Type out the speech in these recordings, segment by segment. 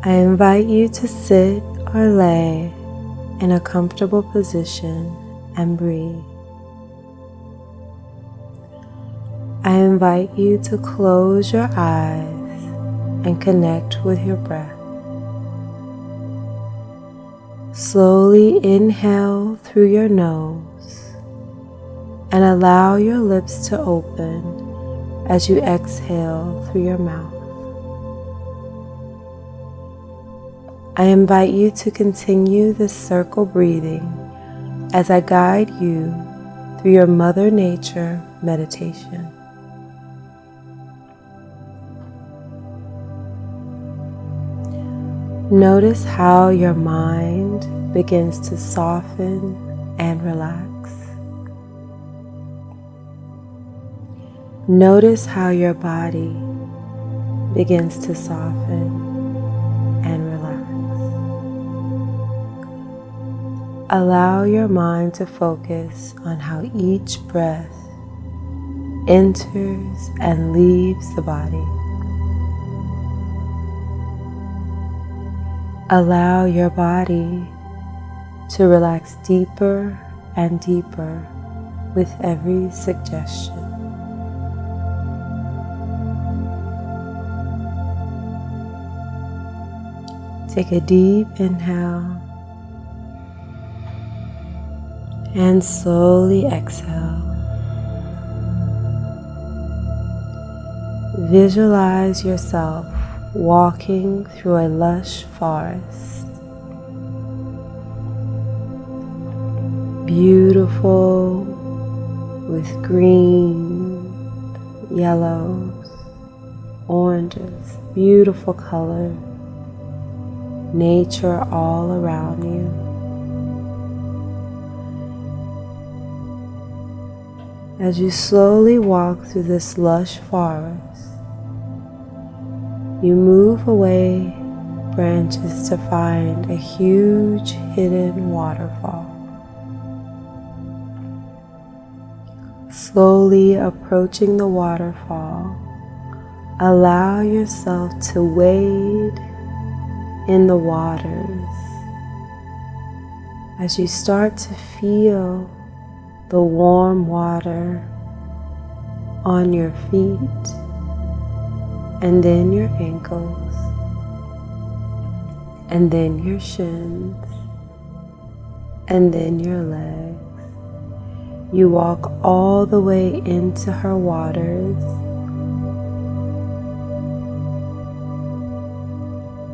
I invite you to sit or lay in a comfortable position and breathe. I invite you to close your eyes and connect with your breath. Slowly inhale through your nose and allow your lips to open as you exhale through your mouth. I invite you to continue this circle breathing as I guide you through your Mother Nature meditation. Notice how your mind begins to soften and relax. Notice how your body begins to soften and relax. Allow your mind to focus on how each breath enters and leaves the body. Allow your body to relax deeper and deeper with every suggestion. Take a deep inhale and slowly exhale. Visualize yourself walking through a lush forest. Beautiful with green, yellows, oranges, beautiful color. Nature all around you. As you slowly walk through this lush forest, you move away branches to find a huge hidden waterfall. Slowly approaching the waterfall, allow yourself to wade in the waters as you start to feel the warm water on your feet and then your ankles and then your shins and then your legs. You walk all the way into her waters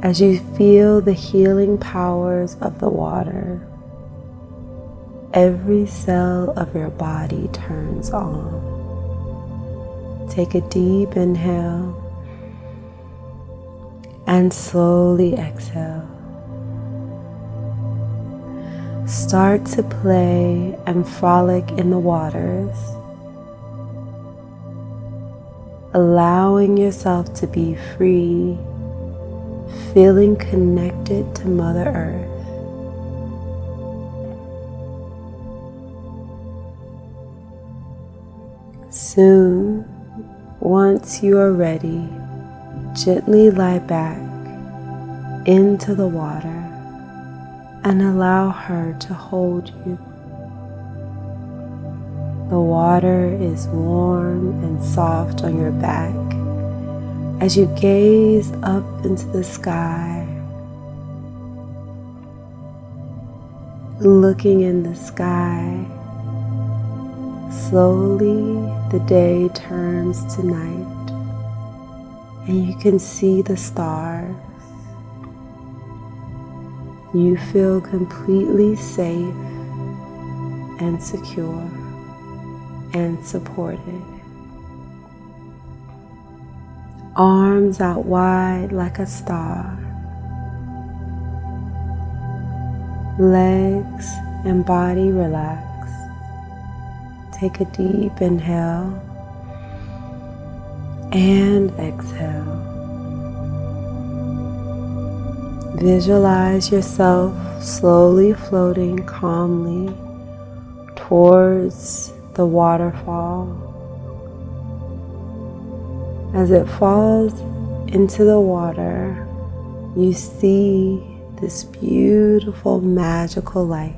as you feel the healing powers of the water. Every cell of your body turns on. Take a deep inhale and slowly exhale. Start to play and frolic in the waters, allowing yourself to be free, feeling connected to Mother Earth. Soon, once you are ready, gently lie back into the water and allow her to hold you. The water is warm and soft on your back as you gaze up into the sky. Looking in the sky, slowly the day turns to night and you can see the stars. You feel completely safe and secure and supported. Arms out wide like a star. Legs and body relaxed. Take a deep inhale and exhale. Visualize yourself slowly floating calmly towards the waterfall. As it falls into the water, you see this beautiful, magical light.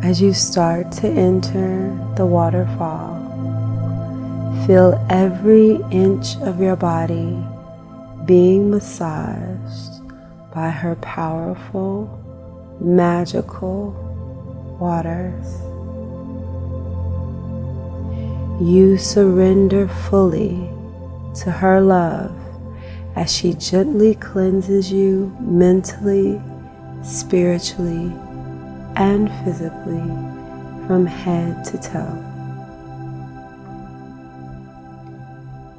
As you start to enter the waterfall, feel every inch of your body being massaged by her powerful, magical waters. You surrender fully to her love as she gently cleanses you mentally, spiritually, and physically from head to toe.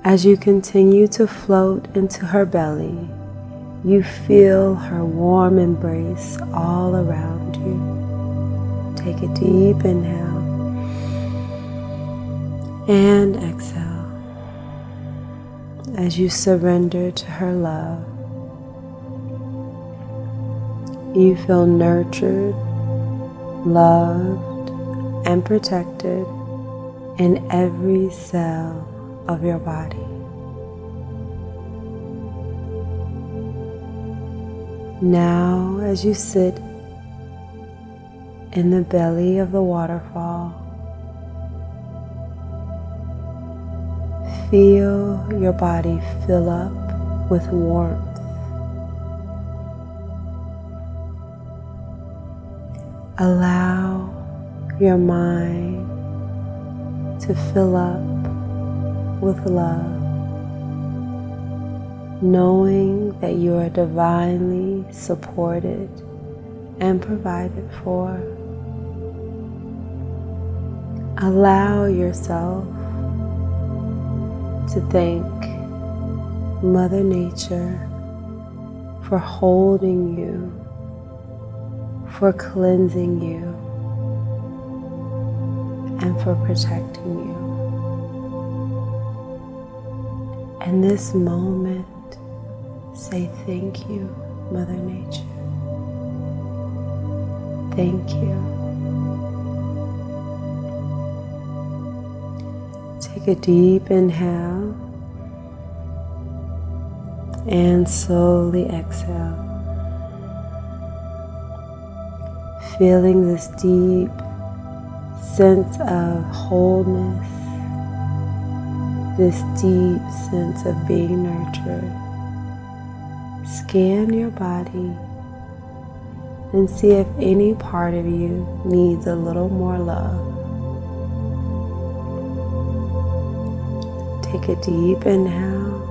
As you continue to float into her belly, you feel her warm embrace all around you. Take a deep inhale and exhale as you surrender to her love. You feel nurtured, loved, and protected in every cell of your body. Now, as you sit in the belly of the waterfall, feel your body fill up with warmth. Allow your mind to fill up with love, knowing that you are divinely supported and provided for. Allow yourself to thank Mother Nature for holding you, for cleansing you, and for protecting you. In this moment, say thank you, Mother Nature. Thank you. Take a deep inhale and slowly exhale. Feeling this deep sense of wholeness, this deep sense of being nurtured. Scan your body and see if any part of you needs a little more love. Take a deep inhale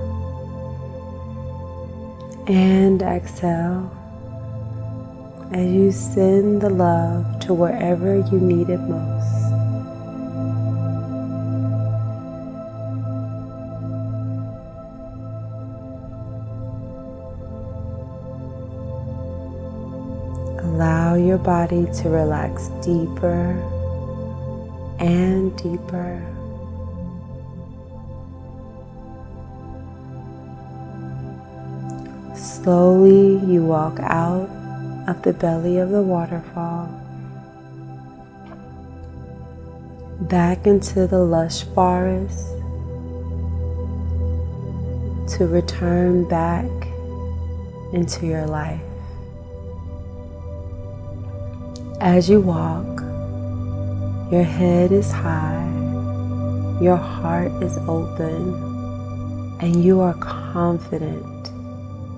and exhale as you send the love to wherever you need it most. Allow your body to relax deeper and deeper. Slowly you walk out of the belly of the waterfall, back into the lush forest, to return back into your life. As you walk, your head is high, your heart is open, and you are confident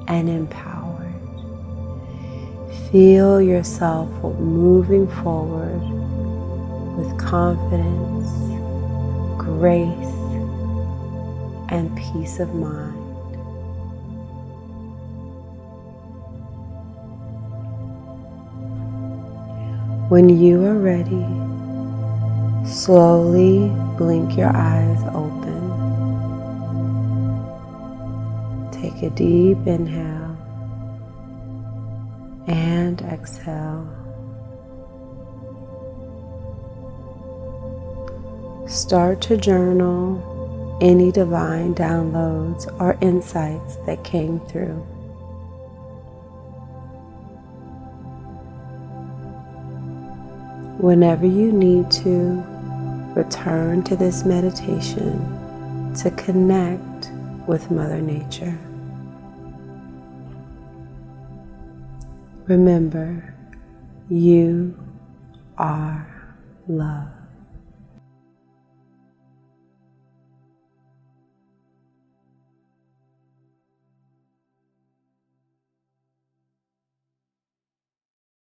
and empowered. Feel yourself moving forward with confidence, grace, and peace of mind. When you are ready, slowly blink your eyes open. Take a deep inhale and exhale. Start to journal any divine downloads or insights that came through. Whenever you need to, return to this meditation to connect with Mother Nature. Remember, you are love.